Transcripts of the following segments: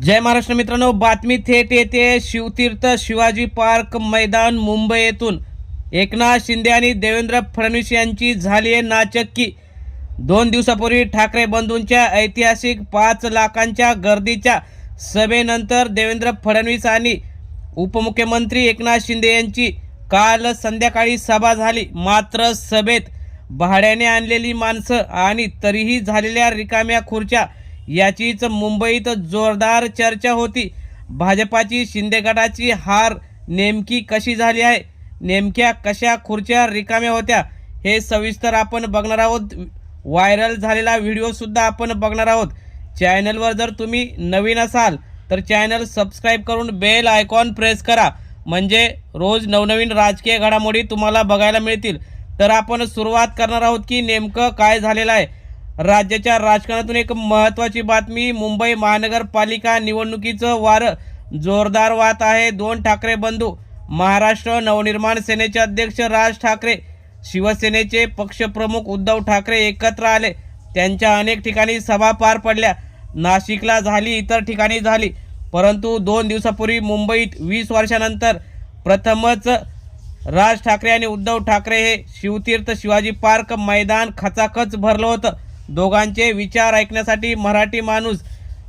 जय महाराष्ट्र मित्रांनो, बातमी थेट येते शिवतीर्थ शिवाजी पार्क मैदान मुंबई येथून एकनाथ शिंदे आणि देवेंद्र फडणवीस यांची झाली आहे नाचक्की। 2 दिवसापूर्वी ठाकरे बंधूंच्या ऐतिहासिक 5 लाखांच्या गर्दीच्या सभेनंतर देवेंद्र फडणवीस आणि उपमुख्यमंत्री एकनाथ शिंदे यांची काल संध्याकाळी सभा झाली। मात्र सभेत भाड्याने आणलेली माणसं आणि तरीही झालेल्या रिकाम्या खुर्च्या याचीच मुंबईत जोरदार चर्चा होती। भाजपाची शिंदे गटाची हार नेमकी कशी झाली आहे, नेमक्या कशा खुर्च्या रिकाम्या होत्या हे सविस्तर आपण बघणार आहोत। व्हायरल झालेला व्हिडिओ सुद्धा आपण बघणार आहोत। चॅनलवर जर तुम्ही नवीन असाल तर चॅनल सबस्क्राइब करून बेल आयकॉन प्रेस करा, म्हणजे रोज नवनवीन राजकीय घडामोडी तुम्हाला बघायला मिळतील। तर आपण सुरुवात करणार आहोत की नेमकं काय झालेलं आहे। राज्याच्या राजकारणातून एक महत्त्वाची बातमी। मुंबई महानगरपालिका निवडणुकीचं वारं जोरदार वाहत आहे। 2 ठाकरे बंधू, महाराष्ट्र नवनिर्माण सेनेचे अध्यक्ष राज ठाकरे, शिवसेनेचे पक्षप्रमुख उद्धव ठाकरे एकत्र आले। त्यांच्या अनेक ठिकाणी सभा पार पडल्या, नाशिकला झाली, इतर ठिकाणी झाली। परंतु 2 दिवसापूर्वी मुंबईत 20 वर्षानंतर प्रथमच राज ठाकरे आणि उद्धव ठाकरे हे शिवतीर्थ शिवाजी पार्क मैदान खचाखच भरलं होतं। दोघांचे विचार ऐकण्यासाठी मराठी माणूस,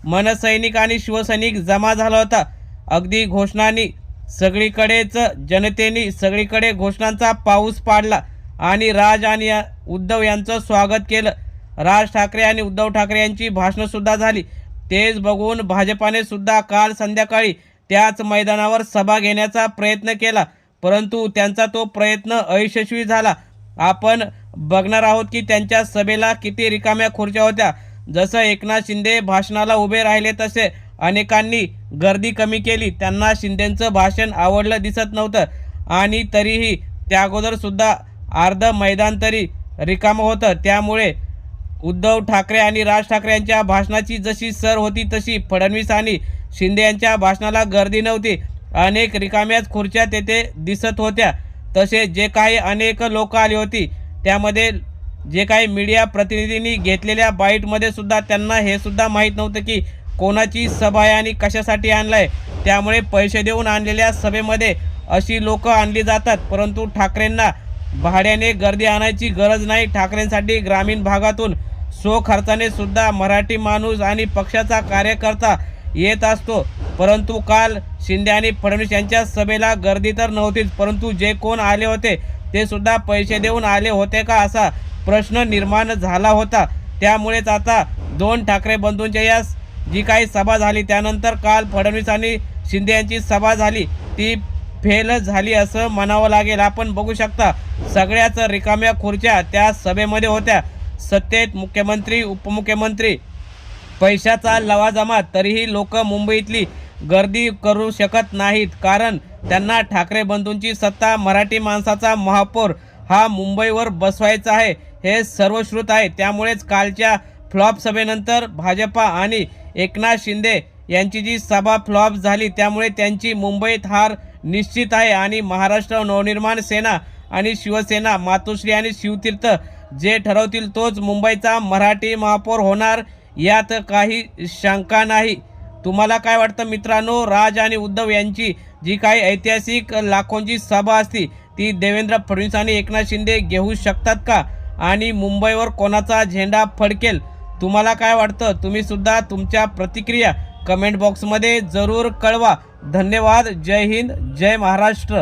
मनसैनिक आणि शिवसैनिक जमा झाला होता। अगदी घोषणांनी सगळीकडेच जनतेने सगळीकडे घोषणांचा पाऊस पाडला आणि राज आणि उद्धव यांचं स्वागत केलं। राज ठाकरे आणि उद्धव ठाकरे यांची भाषणं सुद्धा झाली। तेच बघून भाजपाने सुद्धा काल संध्याकाळी त्याच मैदानावर सभा घेण्याचा प्रयत्न केला, परंतु त्यांचा तो प्रयत्न अयशस्वी झाला। आपण बघणार आहोत की त्यांच्या सभेला किती रिकाम्या खुर्च्या होत्या। जसं एकनाथ शिंदे भाषणाला उभे राहिले तसे अनेकांनी गर्दी कमी केली। त्यांना शिंदेंचं भाषण आवडलं दिसत नव्हतं आणि तरीही त्या अगोदर सुद्धा अर्ध मैदान तरी रिकामं होतं। त्यामुळे उद्धव ठाकरे आणि राज ठाकरे यांच्या भाषणाची जशी सर होती तशी फडणवीस आणि शिंदे यांच्या भाषणाला गर्दी नव्हती। अनेक रिकाम्याच खुर्च्या तेथे दिसत होत्या। तसे जे काही अनेक लोक आली होती, त्यामध्ये जे काही मीडिया प्रतिनिधींनी घेतलेल्या बाईटमध्ये सुद्धा त्यांना हे सुद्धा माहीत नव्हतं की कोणाची सभा आहे आणि कशासाठी आणलाय। त्यामुळे पैसे देऊन आणलेल्या सभेमध्ये अशी लोक आणली जातात, परंतु ठाकरेंना भाड्याने गर्दी आणायची गरज नाही। ठाकरेंसाठी ग्रामीण भागातून खर्चाने सुद्धा मराठी माणूस आणि पक्षाचा कार्यकर्ता येत असतो। परंतु काल शिंदे आणि फडणवीस यांच्या सभेला गर्दी तर नव्हतीच, परंतु जे कोण आले होते ते सुद्धा पैसे देऊन आले होते का असा प्रश्न निर्माण झाला होता। त्यामुळेच आता 2 ठाकरे बंधूंच्या या जी काही सभा झाली त्यानंतर काल फडणवीस आणि शिंदे यांची सभा झाली ती फेल झाली असं म्हणावं लागेल। आपण बघू शकता सगळ्याच रिकाम्या खुर्च्या त्या सभेमध्ये होत्या। सत्तेत मुख्यमंत्री, उपमुख्यमंत्री, पैशाचा लवाजमा, तरीही लोक मुंबईतली गर्दी करू शकत नाहीत, कारण त्यांना ठाकरे बंधूंची सत्ता, मराठी माणसाचा महापौर हा मुंबईवर बसवायचा आहे हे सर्वश्रुत आहे। त्यामुळेच कालच्या फ्लॉप सभेनंतर भाजपा आणि एकनाथ शिंदे यांची जी सभा फ्लॉप झाली त्यामुळे त्यांची मुंबईत हार निश्चित आहे आणि महाराष्ट्र नवनिर्माण सेना आणि शिवसेना, मातोश्री आणि शिवतीर्थ जे ठरवतील तोच मुंबईचा मराठी महापौर होणार, यात काही शंका नाही। तुम्हाला काय वाटतं मित्रांनो? राज आणि उद्धव यांची जी काही ऐतिहासिक लाखोंची सभा असती ती देवेंद्र फडणवीस आणि एकनाथ शिंदे घेऊ शकतात का? आणि मुंबईवर कोणाचा झेंडा फडकेल? तुम्हाला काय वाटतं? तुम्ही सुद्धा तुमच्या प्रतिक्रिया कमेंट बॉक्समध्ये जरूर कळवा। धन्यवाद। जय हिंद, जय महाराष्ट्र।